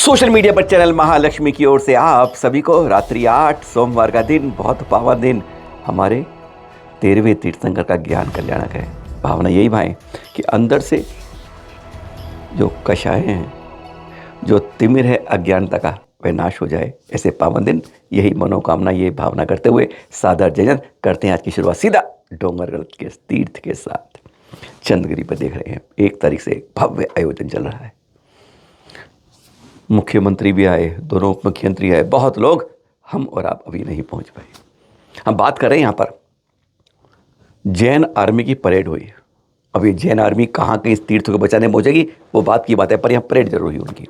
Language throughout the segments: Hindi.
सोशल मीडिया पर चैनल महालक्ष्मी की ओर से आप सभी को रात्रि 8 सोमवार का दिन, बहुत पावन दिन, हमारे 13वें तीर्थंकर का ज्ञान कल्याणक है। भावना यही भाई कि अंदर से जो कषाय हैं, जो तिमिर है अज्ञानता का, वह नाश हो जाए। ऐसे पावन दिन, यही मनोकामना, ये भावना करते हुए सादर जयंत करते हैं आज की शुरुआत सीधा डोंगरगढ़ के तीर्थ के साथ। चंद्रगिरी पर देख रहे हैं 1 तारीख से भव्य आयोजन चल रहा है। मुख्यमंत्री भी आए, दोनों उप मुख्यमंत्री आए, बहुत लोग, हम और आप अभी नहीं पहुंच पाए। हम बात कर रहे हैं यहाँ पर जैन आर्मी की परेड हुई। अब ये जैन आर्मी कहाँ के इस तीर्थ को बचाने पहुंचेगी वो बात की बात है, पर यहाँ परेड जरूर हुई उनकी।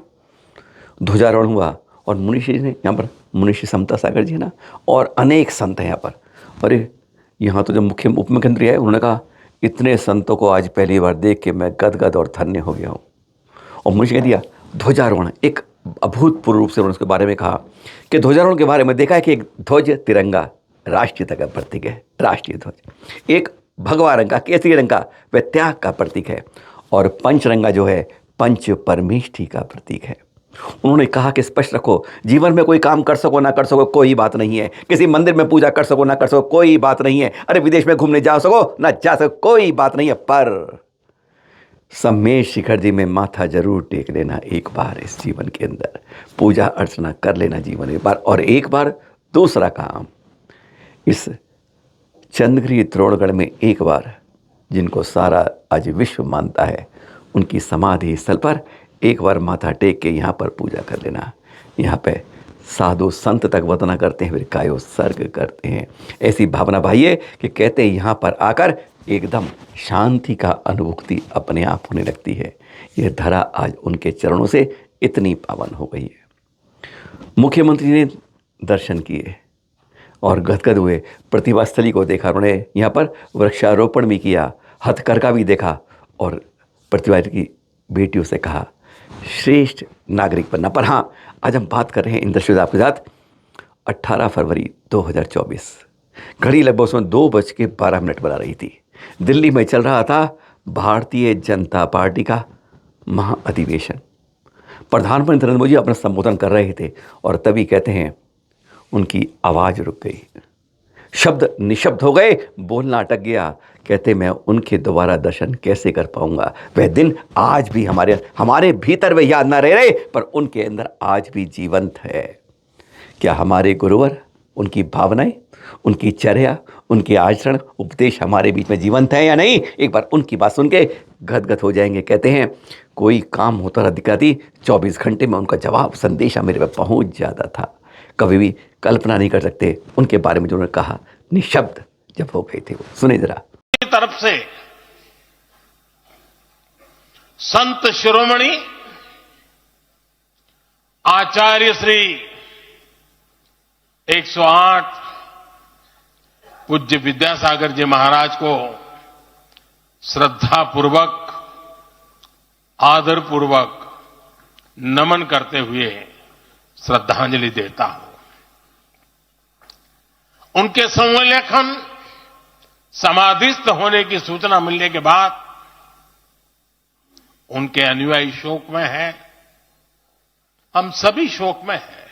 ध्वजारोहण हुआ और मुनिषी ने यहाँ पर, मुनिषी समता सागर जी ना, और अनेक संत हैं यहाँ पर। अरे यहाँ तो जब मुख्य उप मुख्यमंत्री आए, उन्होंने कहा इतने संतों को आज पहली बार देख के मैं गदगद और धन्य हो गया हूँ। और मुनिषी कह दिया ध्वजारोहण, एक अभूतपूर्व रूप से उन्होंने उसके बारे में कहा कि ध्वजारोहण के बारे में देखा है कि एक ध्वज तिरंगा राष्ट्रीयता का प्रतीक है, राष्ट्रीय ध्वज। एक भगवा रंग का, केसरी रंग का, वह त्याग का प्रतीक है। और पंचरंगा जो है, पंच परमेष्ठी का प्रतीक है। उन्होंने कहा कि स्पष्ट रखो, जीवन में कोई काम कर सको ना कर सको कोई बात नहीं है, किसी मंदिर में पूजा कर सको ना कर सको कोई बात नहीं है, अरे विदेश में घूमने जा सको ना जा सको कोई बात नहीं है, पर सम्मेश शिखर जी में माथा जरूर टेक लेना एक बार इस जीवन के अंदर, पूजा अर्चना कर लेना जीवन एक बार। और एक बार दूसरा काम, इस चंद्रगिरी द्रोणगढ़ में एक बार, जिनको सारा आज विश्व मानता है, उनकी समाधि स्थल पर एक बार माथा टेक के यहाँ पर पूजा कर लेना। यहाँ पे साधु संत तक वंदना करते हैं, फिर कायो सर्ग करते हैं। ऐसी भावना भाई है कि कहते हैं यहाँ पर आकर एकदम शांति का अनुभूति अपने आप होने लगती है। यह धरा आज उनके चरणों से इतनी पावन हो गई है। मुख्यमंत्री ने दर्शन किए और गदगद हुए, प्रतिभा स्थली को देखा, उन्होंने यहाँ पर वृक्षारोपण भी किया, हथकरघा भी देखा और प्रतिभा की बेटियों से कहा श्रेष्ठ नागरिक बनना। पर हाँ, आज हम बात कर रहे हैं इन दृश्यों आपके साथ 18 फरवरी 2024, घड़ी लगभग उसमें 2:12 बना रही थी। दिल्ली में चल रहा था भारतीय जनता पार्टी का महाअधिवेशन। प्रधानमंत्री नरेंद्र मोदी अपना संबोधन कर रहे थे और तभी कहते हैं उनकी आवाज़ रुक गई, शब्द निशब्द हो गए, बोलना अटक गया। कहते मैं उनके दोबारा दर्शन कैसे कर पाऊंगा। वह दिन आज भी हमारे भीतर वे याद ना रहे, पर उनके अंदर आज भी जीवंत है। क्या हमारे गुरुवर, उनकी भावनाएं, उनकी चर्या, उनके आचरण, उपदेश हमारे बीच में जीवंत है या नहीं? एक बार उनकी बात सुन के गदगद हो जाएंगे। कहते हैं कोई काम होता रहा दिखाती, 24 घंटे में उनका जवाब संदेशा मेरे पे पहुंच जाता था। कभी भी कल्पना नहीं कर सकते उनके बारे में जो उन्होंने कहा, निशब्द जब हो गए थे वो। सुने जरा। तरफ से संत शिरोमणि आचार्य श्री 108 पूज्य विद्यासागर जी महाराज को श्रद्धापूर्वक, आदरपूर्वक नमन करते हुए श्रद्धांजलि देता हूं। उनके संलेखन समाधिस्थ होने की सूचना मिलने के बाद उनके अनुयायी शोक में हैं, हम सभी शोक में हैं।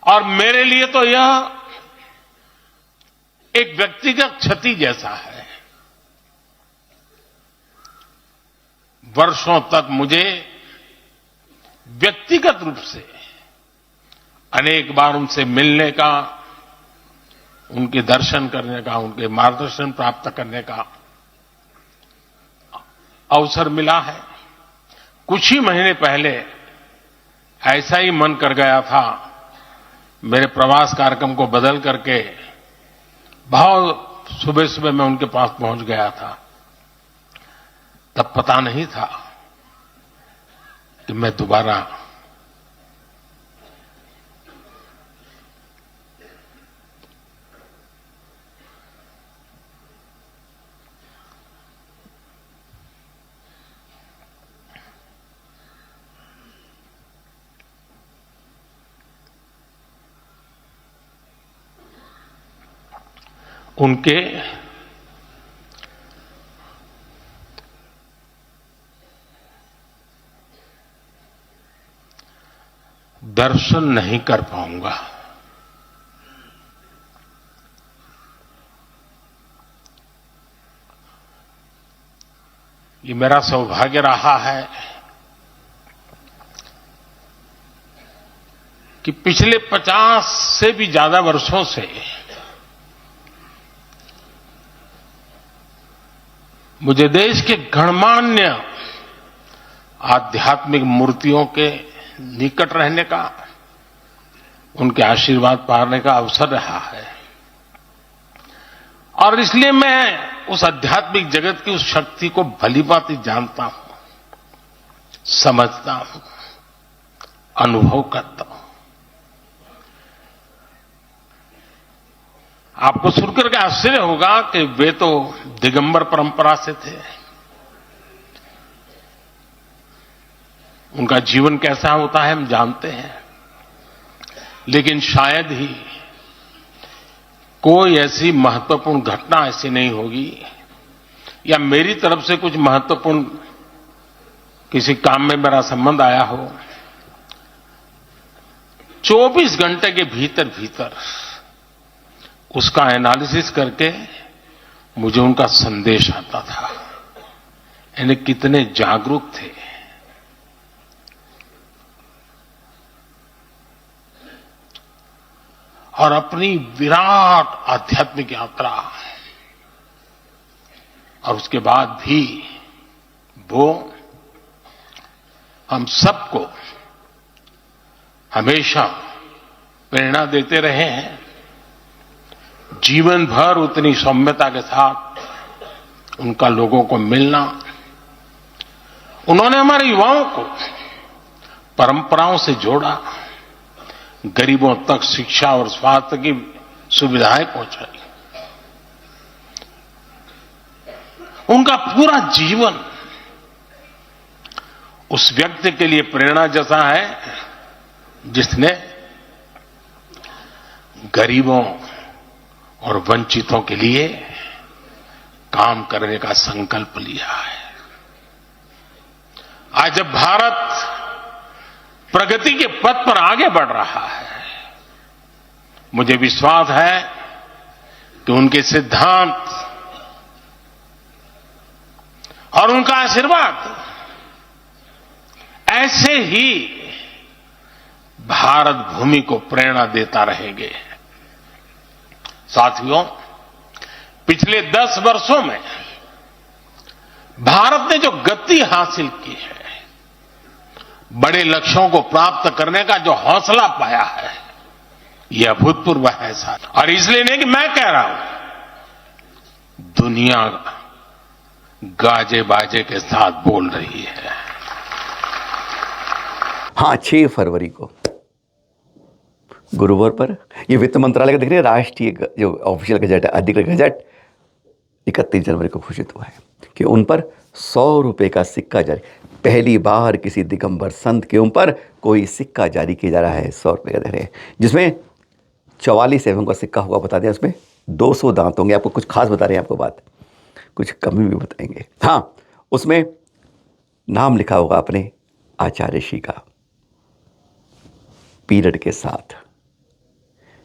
और मेरे लिए तो यह एक व्यक्तिगत क्षति जैसा है। वर्षों तक मुझे व्यक्तिगत रूप से अनेक बार उनसे मिलने का, उनके दर्शन करने का, उनके मार्गदर्शन प्राप्त करने का अवसर मिला है। कुछ ही महीने पहले ऐसा ही मन कर गया था, मेरे प्रवास कार्यक्रम को बदल करके बहुत सुबह सुबह मैं उनके पास पहुंच गया था। तब पता नहीं था कि मैं दोबारा उनके दर्शन नहीं कर पाऊंगा। ये मेरा सौभाग्य रहा है कि पिछले 50 से भी ज्यादा वर्षों से मुझे देश के गणमान्य आध्यात्मिक मूर्तियों के निकट रहने का, उनके आशीर्वाद पाने का अवसर रहा है। और इसलिए मैं उस आध्यात्मिक जगत की उस शक्ति को भलीभांति जानता हूं, समझता हूं, अनुभव करता हूं। आपको सुनकर के आश्चर्य होगा कि वे तो दिगंबर परंपरा से थे। उनका जीवन कैसा होता है हम जानते हैं, लेकिन शायद ही कोई ऐसी महत्वपूर्ण घटना ऐसी नहीं होगी या मेरी तरफ से कुछ महत्वपूर्ण किसी काम में मेरा संबंध आया हो, 24 घंटे के भीतर भीतर उसका एनालिसिस करके मुझे उनका संदेश आता था। यानी कितने जागरूक थे। और अपनी विराट आध्यात्मिक यात्रा और उसके बाद भी वो हम सबको हमेशा प्रेरणा देते रहे हैं। जीवन भर उतनी सौम्यता के साथ उनका लोगों को मिलना, उन्होंने हमारे युवाओं को परंपराओं से जोड़ा, गरीबों तक शिक्षा और स्वास्थ्य की सुविधाएं पहुंचाई। उनका पूरा जीवन उस व्यक्ति के लिए प्रेरणा जैसा है जिसने गरीबों और वंचितों के लिए काम करने का संकल्प लिया है। आज जब भारत प्रगति के पथ पर आगे बढ़ रहा है, मुझे विश्वास है कि उनके सिद्धांत और उनका आशीर्वाद ऐसे ही भारत भूमि को प्रेरणा देता रहेंगे। साथियों, पिछले 10 वर्षों में भारत ने जो गति हासिल की है, बड़े लक्ष्यों को प्राप्त करने का जो हौसला पाया है, यह अभूतपूर्व है साथ। और इसलिए नहीं कि मैं कह रहा हूं, दुनिया गाजे बाजे के साथ बोल रही है। हाँ, 6 फरवरी को गुरुवार पर ये वित्त मंत्रालय का देख रहे हैं, राष्ट्रीय जो ऑफिशियल गजट है, अधिकृत गजट 31 जनवरी को घोषित हुआ है कि उन पर 100 रुपए का सिक्का जारी। पहली बार किसी दिगंबर संत के ऊपर कोई सिक्का जारी किया जा रहा है। 100 रुपये का दे रहे हैं, जिसमें 44 एवं का सिक्का होगा, बता दें उसमें 200 दांत होंगे। आपको कुछ खास बता रहे हैं, आपको बात कुछ कमी भी बताएंगे। हाँ, उसमें नाम लिखा होगा अपने आचार्य श्री का पीरियड के साथ,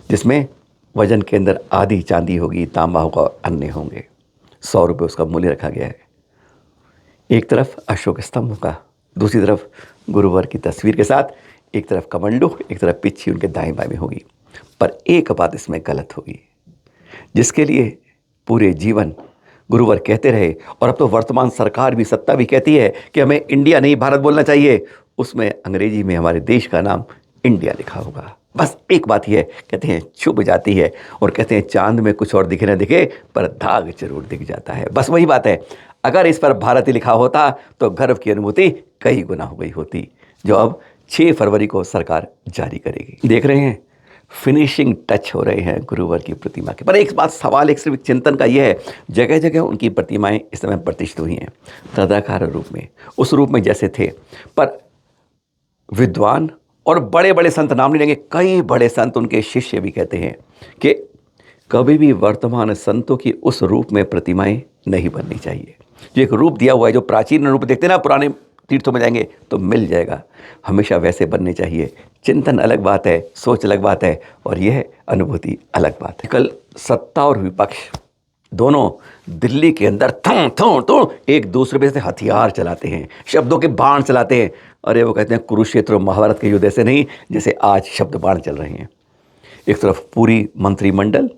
जिसमें वजन के अंदर आधी चांदी होगी, तांबा होगा, अन्य होंगे। 100 रुपये उसका मूल्य रखा गया है। एक तरफ अशोक स्तंभ होगा, दूसरी तरफ गुरुवर की तस्वीर के साथ, एक तरफ कमंडलू, एक तरफ पिच्छी उनके दाएं बाएं में होगी। पर एक बात इसमें गलत होगी, जिसके लिए पूरे जीवन गुरुवर कहते रहे और अब तो वर्तमान सरकार भी, सत्ता भी कहती है कि हमें इंडिया नहीं भारत बोलना चाहिए, उसमें अंग्रेजी में हमारे देश का नाम इंडिया लिखा होगा। बस एक बात ही है, कहते हैं चुभ जाती है, और कहते हैं चांद में कुछ और दिखे ना दिखे पर दाग जरूर दिख जाता है। बस वही बात है, अगर इस पर भारत ही लिखा होता तो गर्व की अनुभूति कई गुना हो गई होती, जो अब 6 फरवरी को सरकार जारी करेगी। देख रहे हैं, फिनिशिंग टच हो रहे हैं गुरुवर की प्रतिमा के। पर एक बात, सवाल एक सिर्फ चिंतन का यह है, जगह जगह उनकी प्रतिमाएं इस समय प्रतिष्ठित हुई हैं तदाकार रूप में, उस रूप में जैसे थे। पर विद्वान और बड़े बड़े संत, नाम नहीं लेंगे, कई बड़े संत, उनके शिष्य भी कहते हैं कि कभी भी वर्तमान संतों की उस रूप में प्रतिमाएं नहीं बननी चाहिए। जो एक रूप दिया हुआ है, जो प्राचीन रूप देखते हैं ना, पुराने तीर्थों में जाएंगे तो मिल जाएगा, हमेशा वैसे बनने चाहिए चिंतन अलग बात है, सोच अलग बात है, और यह अनुभूति अलग बात है। कल सत्ता और विपक्ष दोनों दिल्ली के अंदर एक दूसरे पे से हथियार चलाते हैं, शब्दों के बाण चलाते हैं। अरे वो कहते हैं कुरुक्षेत्र और महाभारत के युद्ध ऐसे नहीं जैसे आज शब्द बाण चल रहे हैं। एक तरफ पूरी मंत्रिमंडल,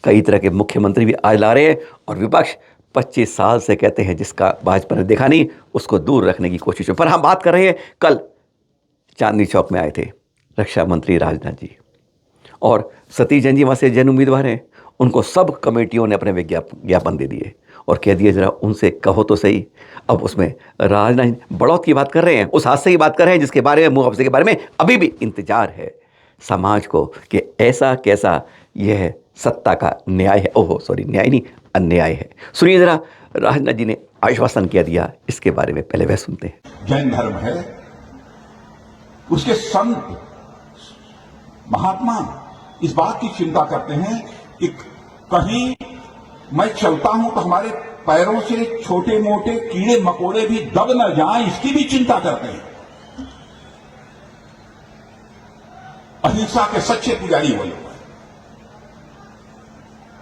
कई तरह के मुख्यमंत्री भी आज ला रहे हैं, और विपक्ष 25 साल से कहते हैं जिसका भाजपा ने देखा नहीं उसको दूर रखने की कोशिश। पर हम बात कर रहे हैं, कल चांदनी चौक में आए थे रक्षा मंत्री राजनाथ जी, और सतीश जैन जी वहाँ से जैन उम्मीदवार हैं। उनको सब कमेटियों ने अपने ज्ञापन दे दिए और कह दिए जरा उनसे कहो तो सही। अब उसमें राजनाथ बढ़ौत की बात कर रहे हैं, उस हादसे की बात कर रहे हैं जिसके बारे में, मुँह हादसे के बारे में अभी भी इंतजार है समाज को कि ऐसा कैसा यह सत्ता का न्याय है। ओहो सॉरी, न्याय नहीं, अन्याय है। सुनिए जरा राजनाथ जी ने आश्वासन क्या दिया, इसके बारे में पहले वह सुनते हैं। जैन धर्म है, उसके संत महात्मा इस बात की चिंता करते हैं कि कहीं मैं चलता हूं तो हमारे पैरों से छोटे मोटे कीड़े मकोड़े भी दब न जाएं, इसकी भी चिंता करते हैं। अहिंसा के सच्चे पुजारी वो लोग हैं,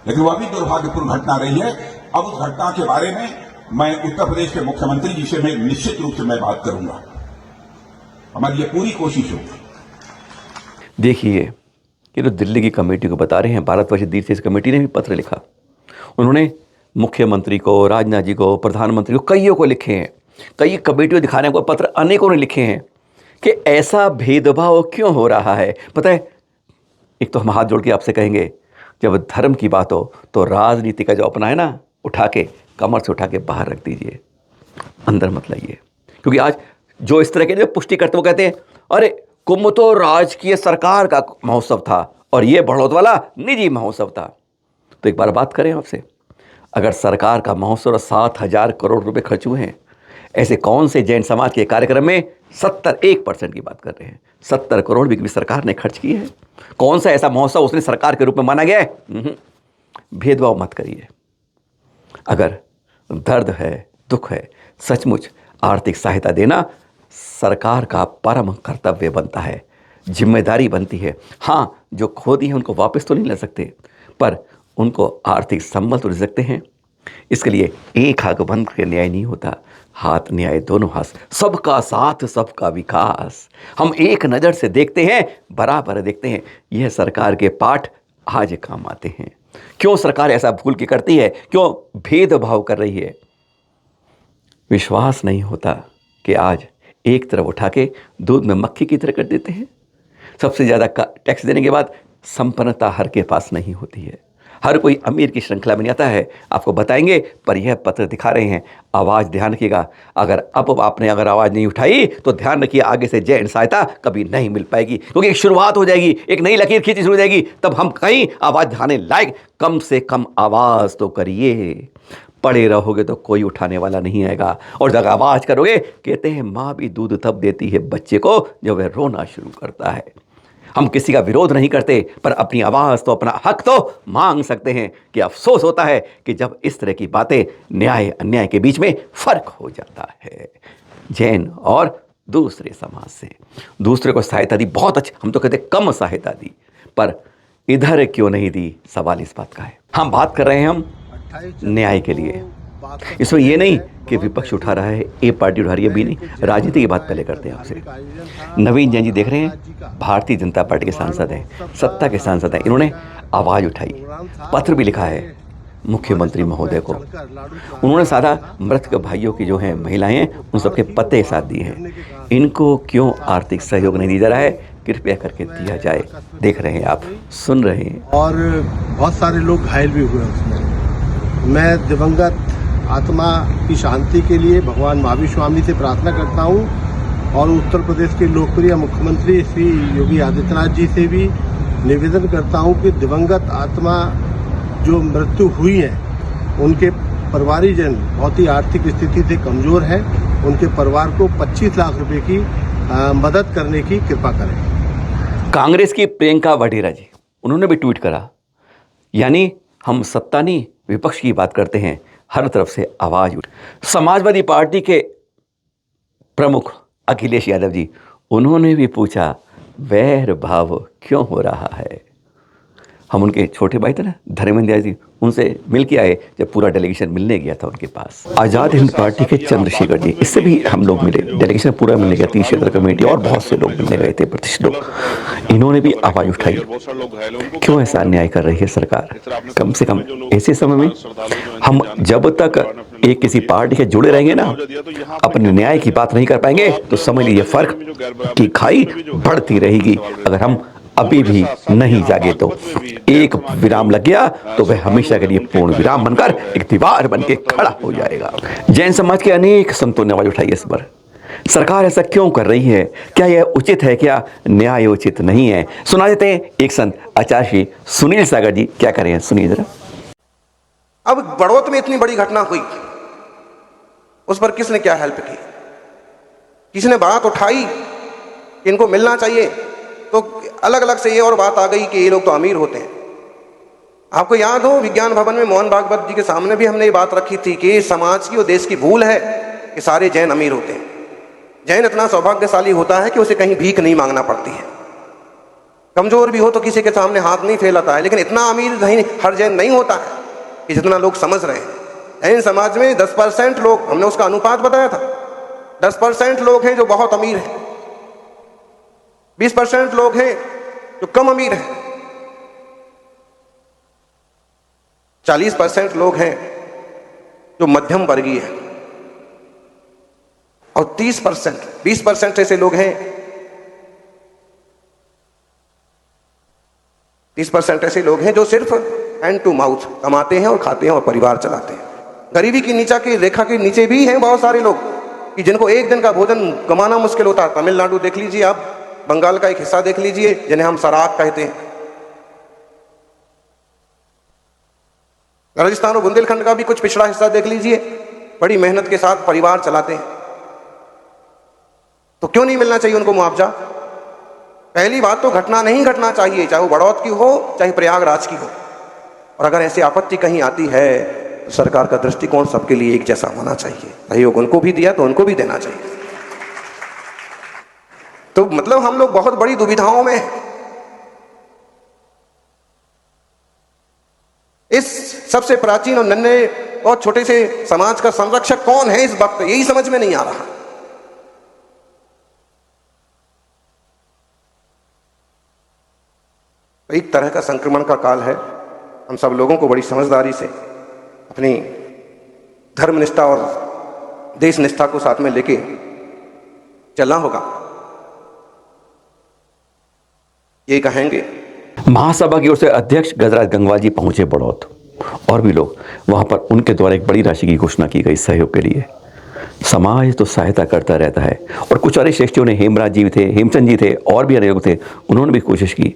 लेकिन वह भी दुर्भाग्यपूर्ण घटना रही है। अब उस घटना के बारे में मैं उत्तर प्रदेश के मुख्यमंत्री जी से मैं निश्चित रूप से मैं बात करूंगा। हमारी ये पूरी कोशिश होगी। देखिए, ये तो दिल्ली की कमेटी को बता रहे हैं। भारतवर्ष तीर्थ कमेटी ने भी पत्र लिखा, उन्होंने मुख्यमंत्री को, राजनाथ जी को, प्रधानमंत्री को, कईयों को लिखे हैं। कई कमेटियों दिखाने को पत्र अनेकों ने लिखे हैं कि ऐसा भेदभाव क्यों हो रहा है। पता है, एक तो हम हाथ जोड़ के आपसे कहेंगे, जब धर्म की बात हो तो राजनीति का जो अपना है ना, उठा के कमर से उठा के बाहर रख दीजिए, अंदर मत लाइए। क्योंकि आज जो इस तरह के जो पुष्टि करते वो कहते हैं अरे कुंभ तो राजकीय सरकार का महोत्सव था और ये बढ़ौत वाला निजी महोत्सव था। तो एक बार बात करें आपसे, अगर सरकार का महोत्सव 7,000 करोड़ रुपए खर्च हुए हैं, ऐसे कौन से जैन समाज के कार्यक्रम में 71% की बात कर रहे हैं, 70 करोड़ भी सरकार ने खर्च किए हैं। कौन सा ऐसा महोत्सव उसने सरकार के रूप में माना गया है? भेदभाव मत करिए। अगर दर्द है, दुख है, सचमुच आर्थिक सहायता देना सरकार का परम कर्तव्य बनता है, जिम्मेदारी बनती है। हाँ, जो खो दी है उनको वापस तो नहीं ले सकते, पर उनको आर्थिक संबल तो दे सकते हैं। इसके लिए एक हाथ बंद के न्याय नहीं होता, हाथ न्याय दोनों हाथ, सबका साथ सबका विकास। हम एक नज़र से देखते हैं, बराबर देखते हैं। यह सरकार के पाठ आज काम आते हैं। क्यों सरकार ऐसा भूल के करती है, क्यों भेदभाव कर रही है? विश्वास नहीं होता कि आज एक तरफ उठा के दूध में मक्खी की तरह कर देते हैं। सबसे ज़्यादा टैक्स देने के बाद संपन्नता हर के पास नहीं होती है, हर कोई अमीर की श्रृंखला में नहीं आता है। आपको बताएंगे, पर यह पत्र दिखा रहे हैं। आवाज़ ध्यान रखिएगा, अगर अब आपने अगर आवाज़ नहीं उठाई तो ध्यान रखिए आगे से जैन सहायता कभी नहीं मिल पाएगी, क्योंकि एक शुरुआत हो जाएगी, एक नई लकीर खींची शुरू हो जाएगी। तब हम कहीं आवाज़ उठाने लायक, कम से कम आवाज़ तो करिए। पड़े रहोगे तो कोई उठाने वाला नहीं आएगा, और जब आवाज़ करोगे, कहते हैं माँ भी दूध तब देती है बच्चे को जब वह रोना शुरू करता है। हम किसी का विरोध नहीं करते, पर अपनी आवाज़ तो, अपना हक तो मांग सकते हैं। कि अफसोस होता है कि जब इस तरह की बातें न्याय अन्याय के बीच में फ़र्क हो जाता है। जैन और दूसरे समाज से दूसरे को सहायता दी, बहुत अच्छा, हम तो कहते कम सहायता दी, पर इधर क्यों नहीं दी, सवाल इस बात का है। हम बात कर रहे हैं हम न्याय के लिए। इसमें ये नहीं कि विपक्ष उठा रहा है, ए पार्टी उठा रही है, बी नहीं। राजनीति की बात पहले करते हैं आपसे। नवीन जैन जी देख रहे हैं, भारतीय जनता पार्टी के सांसद हैं, सत्ता के सांसद हैं। इन्होंने आवाज़ उठाई, पत्र भी लिखा है मुख्यमंत्री महोदय को। उन्होंने साधा मृतक भाइयों की जो हैं महिलाएं हैं, उन सबके पते साथ दिए हैं। इनको क्यों आर्थिक सहयोग नहीं दिया जा रहा है, कृपया करके दिया जाए। देख रहे हैं आप, सुन रहे हैं। और बहुत सारे लोग घायल भी हुए उसमें। मैं दिवंगत आत्मा की शांति के लिए भगवान महावीर स्वामी से प्रार्थना करता हूं, और उत्तर प्रदेश के लोकप्रिय मुख्यमंत्री श्री योगी आदित्यनाथ जी से भी निवेदन करता हूं कि दिवंगत आत्मा जो मृत्यु हुई है, उनके परिवारजन बहुत ही आर्थिक स्थिति से कमज़ोर हैं, उनके परिवार को 25 लाख रुपए की मदद करने की कृपा करें। कांग्रेस की प्रियंका वाड्रा जी, उन्होंने भी ट्वीट करा, यानी हम सत्ता नहीं विपक्ष की बात करते हैं, हर तरफ से आवाज़ उठ। समाजवादी पार्टी के प्रमुख अखिलेश यादव जी, उन्होंने भी पूछा वैर भाव क्यों हो रहा है? हम उनके छोटे भाई थे ना धर्मेंद्र जी, उनसे मिल के आए जब पूरा डेलीगेशन मिलने गया था उनके पास। आज़ाद हिंद पार्टी के चंद्रशेखर जी, इससे भी हम लोग मिले, डेलीगेशन पूरा मिलने गया, 30 क्षेत्र कमेटी और बहुत से लोग मिलने गए थे, प्रतिष्ठित लोग। इन्होंने भी आवाज़ उठाई, क्यों ऐसा अन्याय कर रही है सरकार? कम से कम ऐसे समय में हम जब तक एक किसी पार्टी के जुड़े रहेंगे ना, अपने न्याय की बात नहीं कर पाएंगे, तो समझ लीजिए फर्क की खाई बढ़ती रहेगी। अगर हम अभी भी नहीं जागे तो एक विराम लग गया तो वह हमेशा के लिए पूर्ण विराम बनकर एक दीवार बनके खड़ा हो जाएगा। जैन समाज के अनेक संतों ने आवाज उठाई इस पर, सरकार ऐसा क्यों कर रही है? क्या यह उचित है? क्या न्याय उचित नहीं है? सुना देते हैं एक संत आचार्य श्री सुनील सागर जी क्या कर रहे हैं, सुनिए जरा। अब बड़ौत में इतनी बड़ी घटना हुई, उस पर किसने क्या हेल्प की? किसने बात उठाई कि इनको मिलना चाहिए? तो अलग अलग से ये और बात आ गई कि ये लोग तो अमीर होते हैं। आपको याद हो विज्ञान भवन में मोहन भागवत जी के सामने भी हमने ये बात रखी थी कि समाज की और देश की भूल है कि सारे जैन अमीर होते हैं। जैन इतना सौभाग्यशाली होता है कि उसे कहीं भीख नहीं मांगना पड़ती है। कमजोर भी हो तो किसी के सामने हाथ नहीं फैलाता है, लेकिन इतना अमीर नहीं हर जैन नहीं होता है कि जितना लोग समझ रहे हैं। जैन समाज में 10% लोग, हमने उसका अनुपात बताया था, 10% लोग हैं जो बहुत अमीर हैं, 20% लोग हैं जो कम अमीर हैं, 40% लोग हैं जो मध्यम वर्गीय हैं, और 20% ऐसे लोग हैं, 30% ऐसे लोग हैं जो सिर्फ हैंड टू माउथ कमाते हैं और खाते हैं और परिवार चलाते हैं। गरीबी की नीचा की रेखा के नीचे भी हैं बहुत सारे लोग कि जिनको एक दिन का भोजन कमाना मुश्किल होता है। तमिलनाडु देख लीजिए आप, बंगाल का एक हिस्सा देख लीजिए जिन्हें हम सराक कहते हैं, राजस्थान और बुंदेलखंड का भी कुछ पिछड़ा हिस्सा देख लीजिए, बड़ी मेहनत के साथ परिवार चलाते हैं। तो क्यों नहीं मिलना चाहिए उनको मुआवजा? पहली बात तो घटना नहीं घटना चाहिए, चाहे वो बड़ौत की हो चाहे प्रयागराज की हो। और अगर ऐसी आपत्ति कहीं आती है तो सरकार का दृष्टिकोण सबके लिए एक जैसा होना चाहिए। सहयोग उनको भी दिया तो उनको भी देना चाहिए। तो मतलब हम लोग बहुत बड़ी दुविधाओं में हैं। इस सबसे प्राचीन और नन्हे और छोटे से समाज का संरक्षक कौन है इस वक्त, यही समझ में नहीं आ रहा। एक तरह का संक्रमण का काल है। हम सब लोगों को बड़ी समझदारी से अपनी धर्मनिष्ठा और देश निष्ठा को साथ में लेके चलना होगा। ये कहेंगे। महासभा की ओर से अध्यक्ष गजराज गंगवार जी पहुंचे बड़ौत, और भी लोग वहां पर उनके द्वारा एक बड़ी राशि की घोषणा की गई सहयोग के लिए। समाज तो सहायता करता रहता है, और कुछ और श्रेष्ठियों ने, हेमराज जी थे, हेमचंद जी थे, और भी अनेक लोग थे, उन्होंने भी कोशिश की।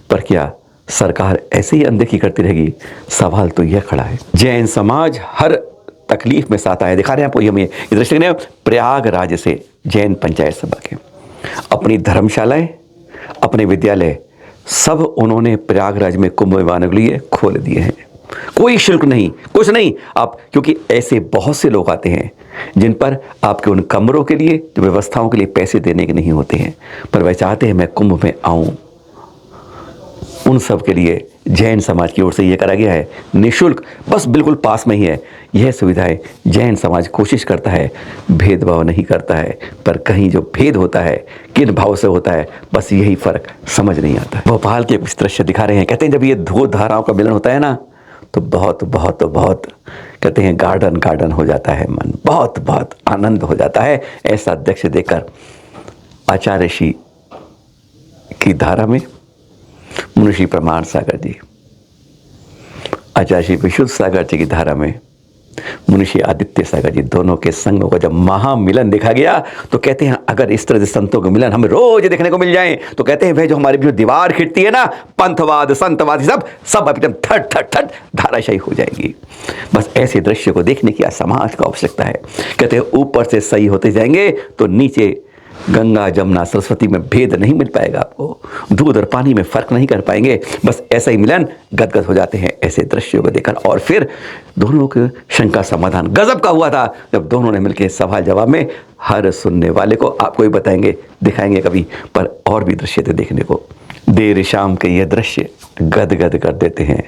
पर क्या सरकार ऐसे ही अनदेखी करती रहेगी? सवाल तो यह खड़ा है। जैन समाज हर तकलीफ में साथ आए। दिखा रहे हैं आपको हम ये दृष्टि ने प्रयागराज से जैन पंचायत सभा के अपनी धर्मशालाएं, अपने विद्यालय सब उन्होंने प्रयागराज में कुंभ मेवाने के लिए खोल दिए हैं। कोई शुल्क नहीं, कुछ नहीं आप, क्योंकि ऐसे बहुत से लोग आते हैं जिन पर आपके उन कमरों के लिए, जो व्यवस्थाओं के लिए पैसे देने के नहीं होते हैं, पर वह चाहते हैं मैं कुंभ में आऊं। उन सब के लिए जैन समाज की ओर से यह करा गया है निःशुल्क, बस बिल्कुल पास में ही है यह सुविधाएं। जैन समाज कोशिश करता है, भेदभाव नहीं करता है, पर कहीं जो भेद होता है किन भाव से होता है, बस यही फर्क समझ नहीं आता। भोपाल के कुछ दृश्य दिखा रहे हैं। कहते हैं जब ये दो धाराओं का मिलन होता है ना, तो बहुत बहुत बहुत कहते हैं गार्डन गार्डन हो जाता है मन, बहुत बहुत आनंद हो जाता है। ऐसा दृश्य देखकर आचार्य श्री की धारा में मुनिषी प्रमाण सागर जी, आचार्य श्री विशुद्ध सागर जी की धारा में मुनिषी आदित्य सागर जी, दोनों के संगों का जब महामिलन देखा गया तो कहते हैं अगर इस तरह से संतों के मिलन हमें रोज देखने को मिल जाए तो कहते हैं वह जो हमारी जो दीवार खिड़ती है ना, पंथवाद संतवाद सब एकदम थट थट थट धाराशायी हो जाएगी। बस ऐसे दृश्य को देखने की आज समाज को आवश्यकता है। कहते हैं ऊपर से सही होते जाएंगे तो नीचे गंगा जमुना सरस्वती में भेद नहीं मिल पाएगा आपको, दूध और पानी में फर्क नहीं कर पाएंगे। बस ऐसा ही मिलन गदगद हो जाते हैं, ऐसे दृश्यों को देखकर। और फिर दोनों के शंका समाधान गजब का हुआ था जब दोनों ने मिलकर सवाल जवाब में हर सुनने वाले को आपको ही बताएंगे, दिखाएंगे कभी, पर और भी दृश्य थे देखने को। देर शाम के ये दृश्य गदगद कर देते हैं।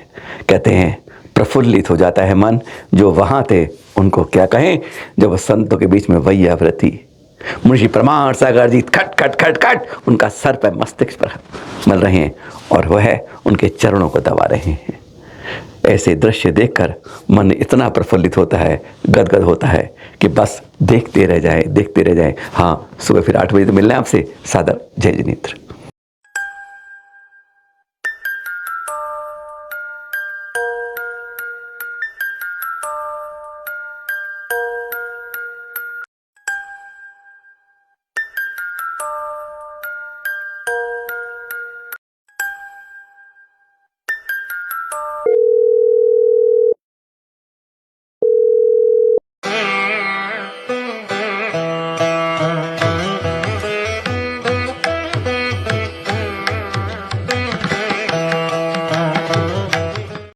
कहते हैं प्रफुल्लित हो जाता है मन। जो वहाँ थे उनको क्या कहें, जब संतों के बीच में वैयाव्रती मुंशी प्रमाण सागर जी खट खट खट खट उनका सर पर मस्तिष्क पर मल रहे हैं और वह उनके चरणों को दबा रहे हैं। ऐसे दृश्य देखकर मन इतना प्रफुल्लित होता है, गदगद होता है कि बस देखते रह जाए, देखते रह जाए। हाँ, सुबह फिर 8 बजे तो मिलना है आपसे। सादर जय जिनेंद्र।